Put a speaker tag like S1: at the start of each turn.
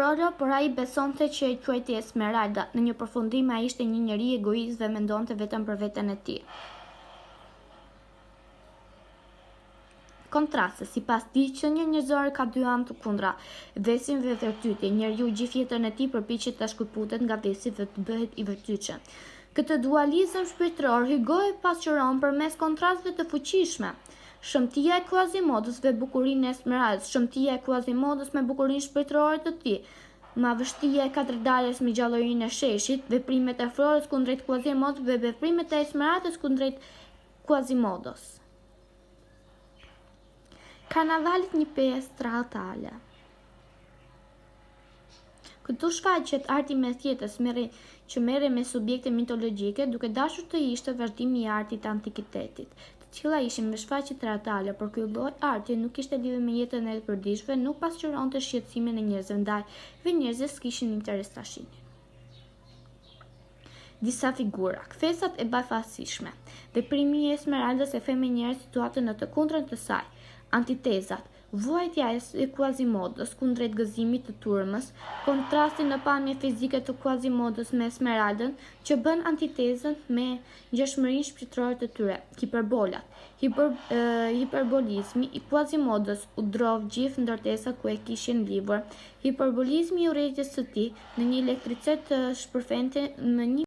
S1: Frodo, por ai besonte që e quajti Esmeralda. Në një përfundim ai ishte një njeri egoist dhe mendonte vetëm për veten e tij. Kontraste, sipas tij, qenia njerëzore ka dy anë të kundra, vesin dhe vërtytje. Njeriu gjithë jetën e tij përpiqet ta shkëputet nga vesi dhe të bëhet i vërtytshëm. Këtë dualizëm shpirtëror Hugo e pasqyron përmes kontrasteve të fuqishme. Shëmtia e Quasimodës dhe bukurinë e Esmeraldës, shëmtia e Quasimodës me bukurinë shpirtërore të tij, madhështia e katërdalës me gjallërinë e sheshit, veprimet e Frodës kundrejt Quasimodës dhe veprimet e Esmeraldës kundrejt Quasimodës. Karnavalit një pjesë tradhtale. Këtu shfaqet arti mes jetës që merre me subjekte mitologjike, duke dashur të ishte vazhdimi i artit të antikitetit, të cila ishin me shfaqje tradhtale, por ky lloj arti nuk kishte lidhje me jetën e përditshme, nuk pasqyronte shqetësimin e njerëzve ndaj dhe njerëzit s'kishin interes ta shihnin. Disa figura, kthesat e bafasishme. Veprimi i Esmeraldës e the me njerëz situatën në të kundërtën të saj. Antitezat, vuajtja e Quasimodës kundrejt gëzimit të turmës, kontrasti në pamje fizike të Quasimodës me Esmeraldën, që bën antitezën me ngjashmërinë shpirtërore të tyre. Hiperbolat, hiperbolizmi i Quasimodës u drov gjithë ndërtesat ku e kishin lidhur. Hiperbolizmi i urrëties së tij në një elektricet të shpërfente në një